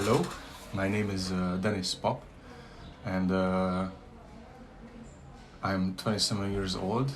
Hello, my name is Dennis Pop, and I'm 27 years old,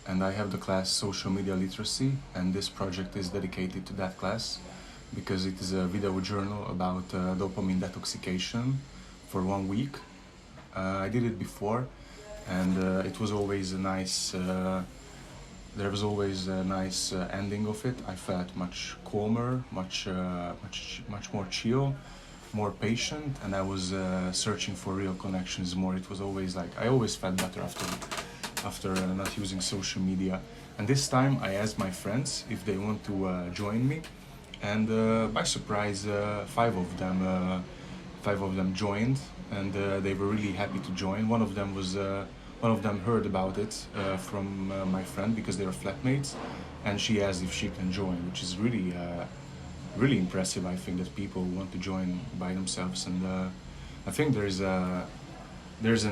and I have the class Social Media Literacy, and this project is dedicated to that class because it is a video journal about dopamine detoxication for 1 week. I did it before, and it was always a nice. There was always a nice ending of it. I felt much calmer, much more chill, more patient, and I was searching for real connections more. It was always like I always felt better after not using social media. And this time I asked my friends if they want to join me, and by surprise, five of them joined, and they were really happy to join. One of them heard about it from my friend because they were flatmates, and she asked if she can join, which is really impressive. I think that people want to join by themselves, and I think there's a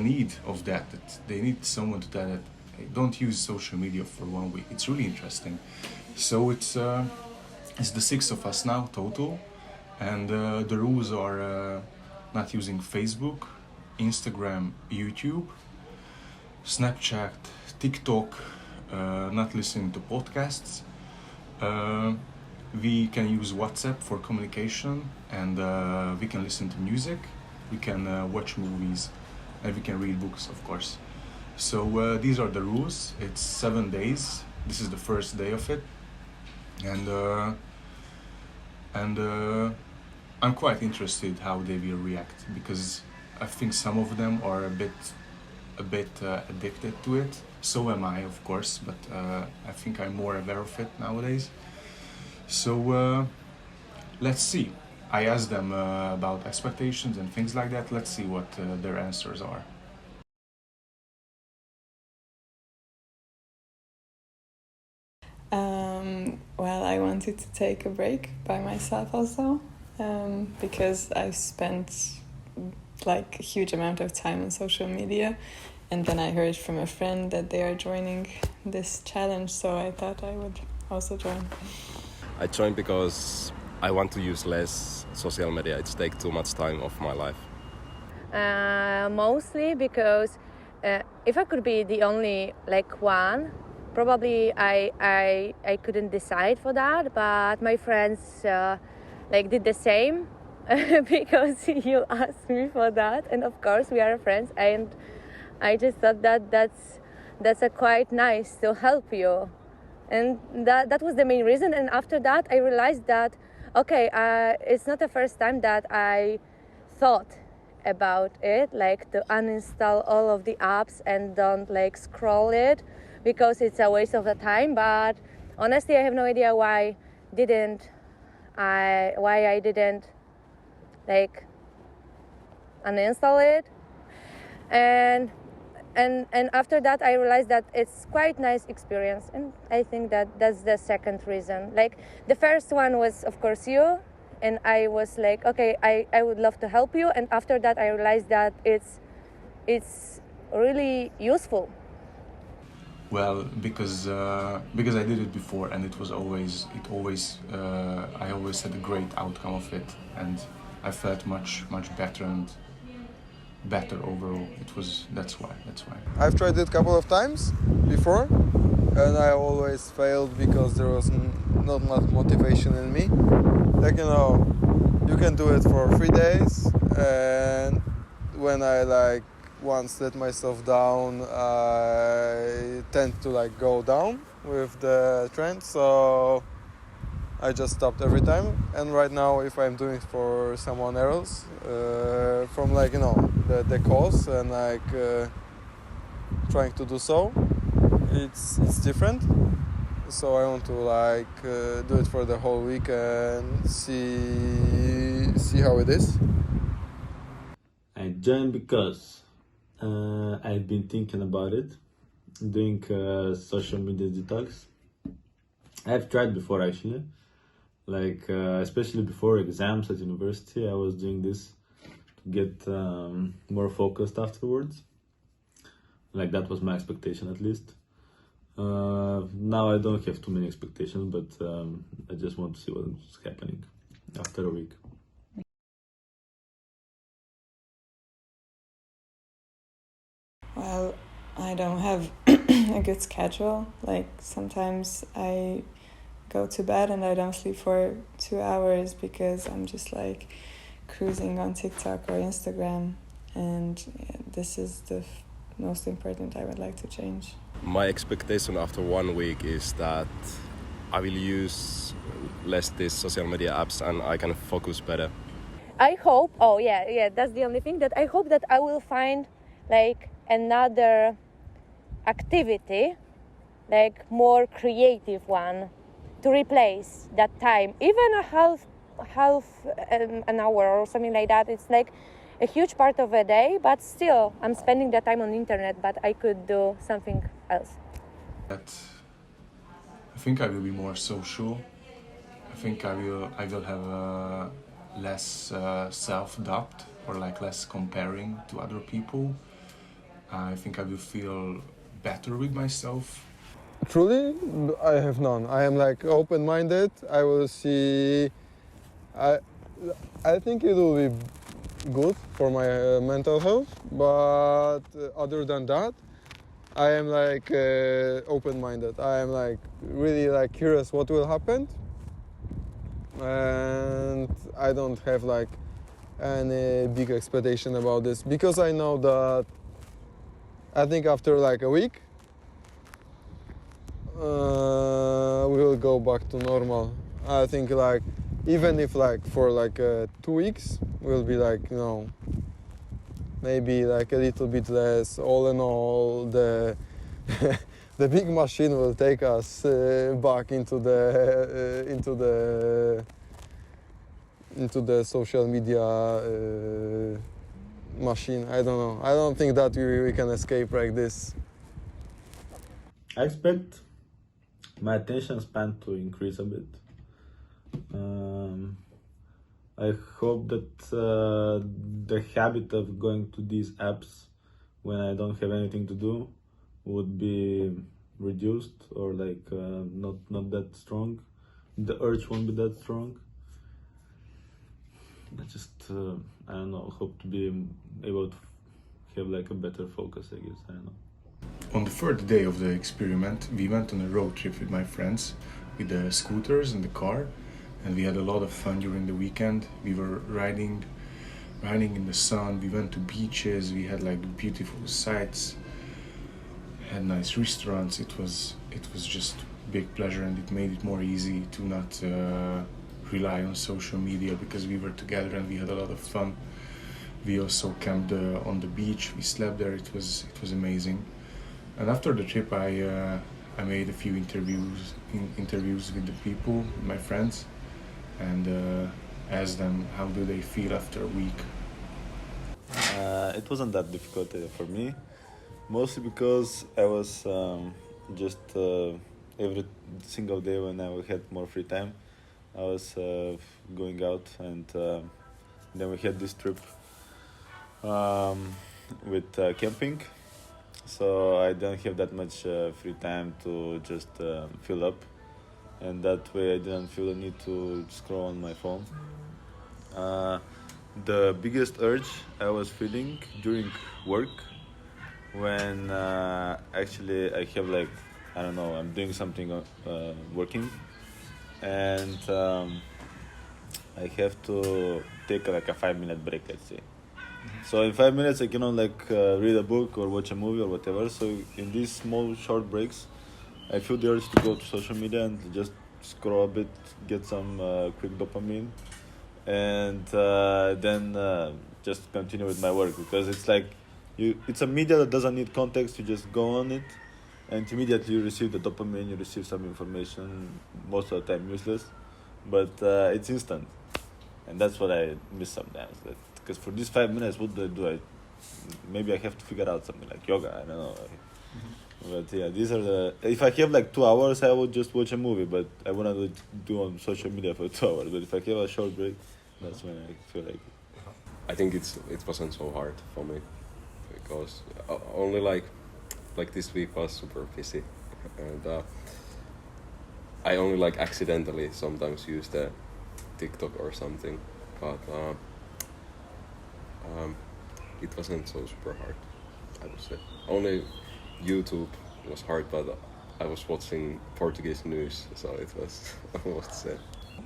need of that. That they need someone to tell that, hey, don't use social media for 1 week. It's really interesting. So it's the 6 of us now total, and the rules are not using Facebook, Instagram, YouTube, Snapchat, TikTok, not listening to podcasts. We can use WhatsApp for communication, and we can listen to music, we can watch movies, and we can read books, of course. So these are the rules. It's 7 days. This is the first day of it, and I'm quite interested how they will react, because I think some of them are a bit addicted to it. So am I, of course, but I think I'm more aware of it nowadays. So let's see. I asked them about expectations and things like that. Let's see what their answers are. Well, I wanted to take a break by myself also, because I've spent like a huge amount of time on social media, and then I heard from a friend that they are joining this challenge, so I thought I would also join. I joined because I want to use less social media. It takes too much time of my life. Mostly because if I could be the only one, probably I couldn't decide for that, but my friends did the same because you asked me for that, and of course we are friends, and I just thought that that's a quite nice to help you, and that was the main reason. And after that I realized that okay, it's not the first time that I thought about it, like to uninstall all of the apps and don't scroll it because it's a waste of the time. But honestly, I have no idea why I didn't uninstall it. And after that I realized that it's quite nice experience, and I think that that's the second reason. The first one was of course you, and I was like, okay, I would love to help you, and after that I realized that it's really useful. Well, because I did it before, and I always had a great outcome of it, and I felt much better and better overall. That's why. I've tried it a couple of times before, and I always failed because there was not much motivation in me. You can do it for 3 days, and when I once let myself down, I tend to go down with the trend, so I just stopped every time. And right now, if I'm doing it for someone else, from the cause, and trying to do so, it's different. So I want to do it for the whole week and see how it is. I joined because I've been thinking about it, doing social media detox. I've tried before actually, especially before exams at university. I was doing this to get more focused afterwards. That was my expectation, at least. Now I don't have too many expectations, but I just want to see what's happening after a week. Well, I don't have a good schedule. Like sometimes I go to bed and I don't sleep for 2 hours because I'm just like cruising on TikTok or Instagram, and this is the most important I would like to change. My expectation after 1 week is that I will use less these social media apps and I can focus better. I hope, that's the only thing, that I hope that I will find like another activity, like more creative one, to replace that time. Even a half an hour or something like that. It's like a huge part of a day, but still I'm spending that time on the internet, but I could do something else. That I think I will be more social. I think I will have less self-doubt or like less comparing to other people. I think I will feel better with myself. Truly, I have none. I am like open-minded. I will see. I think it will be good for my mental health, but other than that, I am like open-minded. I am like really like curious what will happen, and I don't have like any big expectation about this because I know that I think after like a week we will go back to normal. I think like even if like for like 2 weeks we'll be like, you know, maybe like a little bit less. All in all, the the big machine will take us back into the social media machine. I don't know. I don't think that we can escape like this. I expect my attention span to increase a bit. I hope that the habit of going to these apps when I don't have anything to do would be reduced, or like not that strong. The urge won't be that strong. I just I don't know, hope to be able to have like a better focus, I guess. I don't know. On the third day of the experiment, we went on a road trip with my friends with the scooters and the car, and we had a lot of fun during the weekend. We were riding in the sun. We went to beaches. We had like beautiful sights, had nice restaurants. It was just big pleasure, and it made it more easy to not rely on social media because we were together and we had a lot of fun. We also camped on the beach. We slept there. It was amazing. And after the trip, I made a few interviews with the people, my friends, and asked them how do they feel after a week. It wasn't that difficult for me, mostly because I was just every single day when I had more free time, I was going out, and then we had this trip with camping. So I don't have that much free time to just fill up, and that way I didn't feel the need to scroll on my phone. The biggest urge I was feeling during work, when actually I have like, I don't know, I'm doing something working, and I have to take like a 5-minute break, let's say. So in 5 minutes I cannot like read a book or watch a movie or whatever. So in these small short breaks, I feel the urge to go to social media and just scroll a bit, get some quick dopamine, and then just continue with my work, because it's like it's a media that doesn't need context. You just go on it, and immediately you receive the dopamine, you receive some information, most of the time useless, but it's instant, and that's what I miss sometimes. Because for these 5 minutes, what do? Maybe I have to figure out something like yoga. I don't know. But yeah, these are the. If I have like 2 hours, I would just watch a movie. But I wanna do on social media for 2 hours. But if I have a short break, that's when I feel like. I think it wasn't so hard for me, because only like this week was super busy, and I only like accidentally sometimes use the TikTok or something, but it wasn't so super hard. I would say. Only YouTube was hard, but I was watching Portuguese news, so it was almost the same.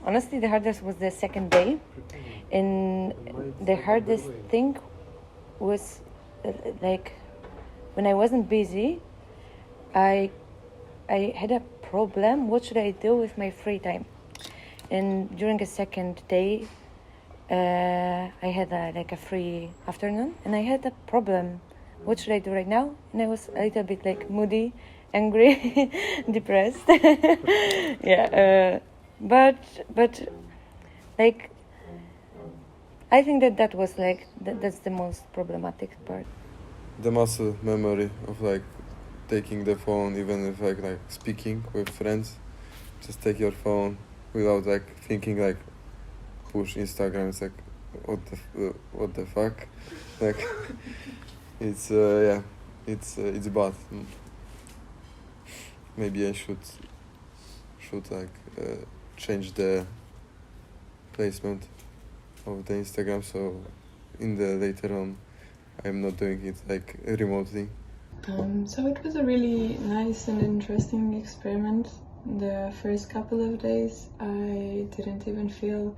Honestly, the hardest was the second day, and the hardest thing was like when I wasn't busy, I had a problem. What should I do with my free time? And during the second day, I had a free afternoon, and I had a problem. What should I do right now? And I was a little bit like moody, angry, depressed. Yeah, but like I think that was like that's the most problematic part. The muscle memory of like taking the phone, even if like speaking with friends, just take your phone without like thinking like push Instagram. It's like what the fuck, like it's yeah, it's bad. Maybe I should like change the placement of the Instagram, so in the later on I'm not doing it like remotely. So it was a really nice and interesting experiment. The first couple of days I didn't even feel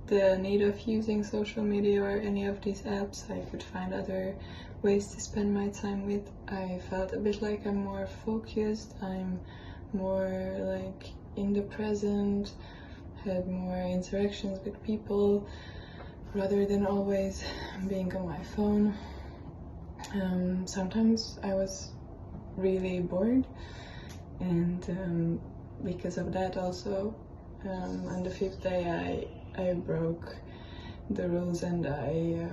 the need of using social media or any of these apps. I could find other ways to spend my time with. I felt a bit like I'm more focused, I'm more like in the present, had more interactions with people rather than always being on my phone. Sometimes I was really bored, and because of that also on the 5th day I broke the rules and I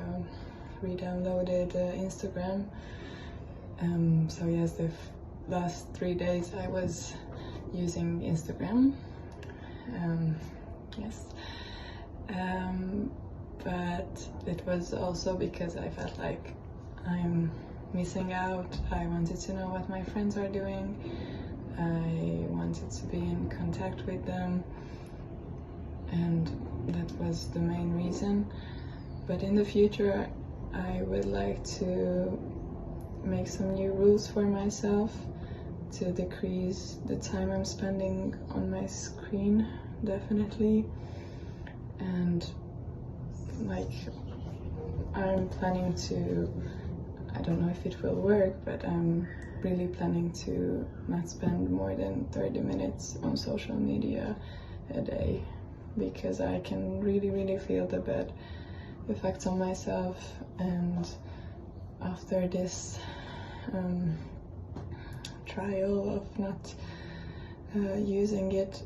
re-downloaded Instagram. So yes, the last 3 days I was using Instagram. Yes, but it was also because I felt like I'm missing out. I wanted to know what my friends are doing. I wanted to be in contact with them, and that was the main reason. But in the future I would like to make some new rules for myself to decrease the time I'm spending on my screen, definitely. And like I'm planning to, I don't know if it will work, but I'm really planning to not spend more than 30 minutes on social media a day, because I can really feel the bad effects on myself. And after this trial of not using it,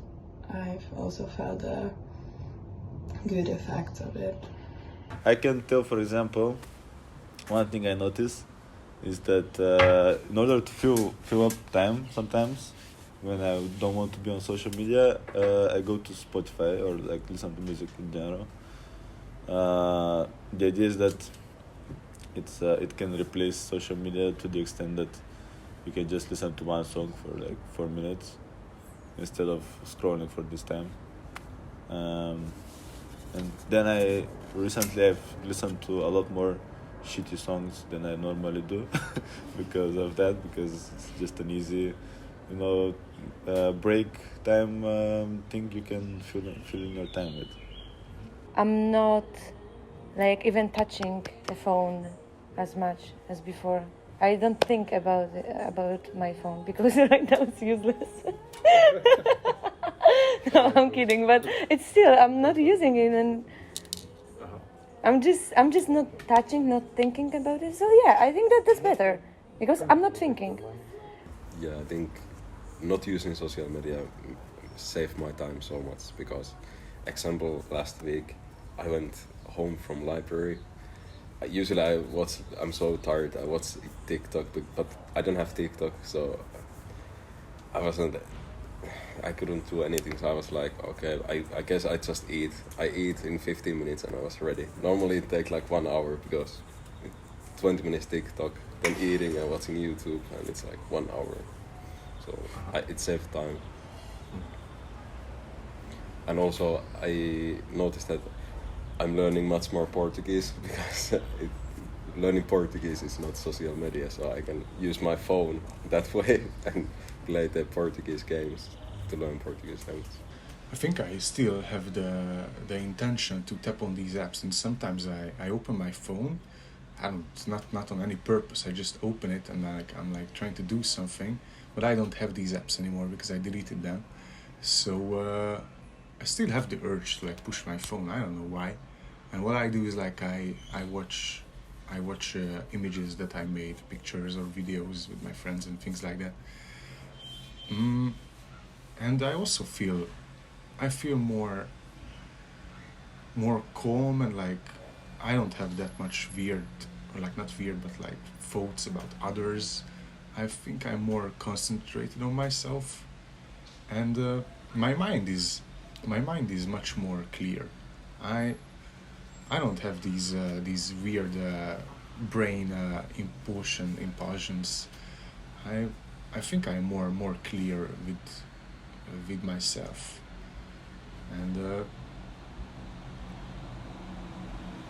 I've also felt a good effect of it. I can tell, for example, one thing I noticed is that in order to fill up time sometimes when I don't want to be on social media, I go to Spotify or like listen to music in general. The idea is that it can replace social media to the extent that you can just listen to one song for like 4 minutes instead of scrolling for this time. And then I've listened to a lot more shitty songs than I normally do because of that, because it's just an easy, break time thing you can fill in your time with. I'm not like even touching the phone as much as before. I don't think about my phone because right now it's useless. No, I'm kidding, but it's still, I'm not using it, and I'm just not touching, not thinking about it. So yeah, I think that's better because I'm not thinking. Yeah, I think not using social media saved my time so much because, example, last week I went home from library. Usually I'm so tired, I watch TikTok, but I don't have TikTok, so I couldn't do anything, so I was like, okay, I guess I just eat. I eat in 15 minutes and I was ready. Normally it takes like 1 hour because 20 minutes TikTok, then eating and watching YouTube, and it's like 1 hour. So it saved time. And also I noticed that I'm learning much more Portuguese because learning Portuguese is not social media, so I can use my phone that way and play the Portuguese games to learn Portuguese language. I think I still have the intention to tap on these apps, and sometimes I open my phone. I don't, it's not on any purpose. I just open it and I'm like trying to do something, but I don't have these apps anymore because I deleted them. So I still have the urge to like push my phone. I don't know why. And what I do is like I watch images that I made, pictures or videos with my friends and things like that. And I also feel more calm, and like I don't have that much weird, or like not weird, but like thoughts about others. I think I'm more concentrated on myself, and my mind is much more clear. I don't have these weird brain impulsions. I think I'm more clear with myself, and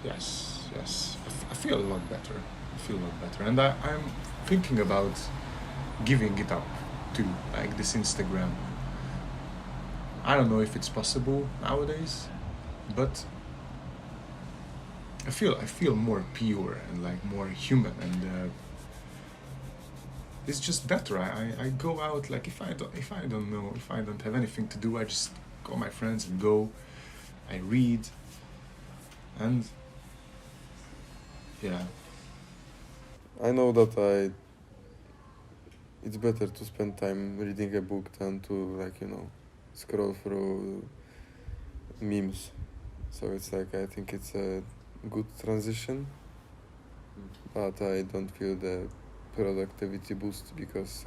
yes, I feel a lot better. And I'm thinking about giving it up too, like this Instagram. I don't know if it's possible nowadays, but I feel more pure and like more human, and it's just better. I go out, like if I don't have anything to do, I just call my friends and go. I read, and yeah. I know that it's better to spend time reading a book than to, like, scroll through memes. So it's like, I think it's a good transition, but I don't feel the productivity boost because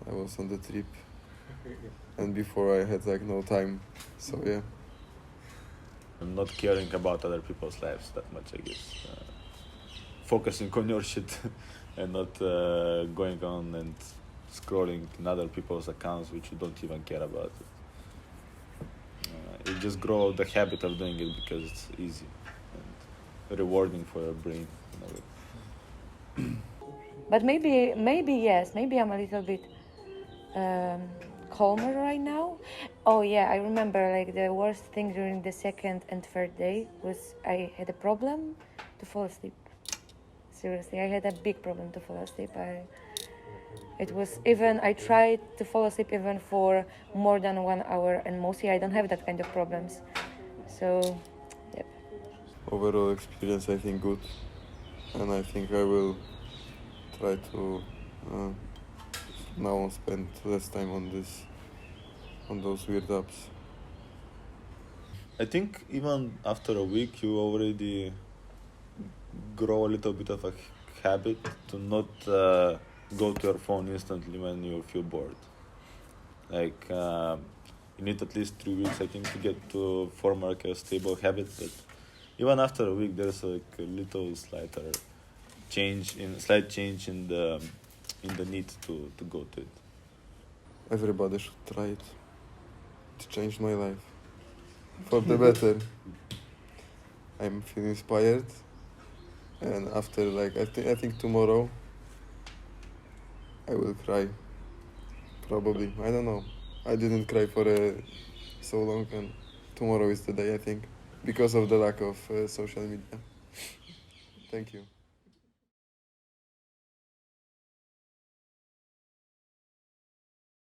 I was on the trip and before I had like no time. So yeah. I'm not caring about other people's lives that much, I guess. Focusing on your shit and not going on and scrolling in other people's accounts which you don't even care about. You just grow the habit of doing it because it's easy and rewarding for your brain in a way. But maybe yes, maybe I'm a little bit calmer right now. Oh yeah, I remember like the worst thing during the second and third day was I had a problem to fall asleep. Seriously, I had a big problem to fall asleep. I tried to fall asleep even for more than 1 hour, and mostly I don't have that kind of problems. So, yep. Overall experience, I think good, and I think I will try to now spend less time on those weird apps. I think even after a week you already grow a little bit of a habit to not go to your phone instantly when you feel bored. Like you need at least 3 weeks, I think, to get to form like a stable habit. But even after a week, there's like a little slight change in the need to go to it. Everybody should try it. It changed my life for the better. I'm feeling inspired, and after I think tomorrow I will cry. Probably, I don't know. I didn't cry for so long, and tomorrow is the day, I think, because of the lack of social media. Thank you.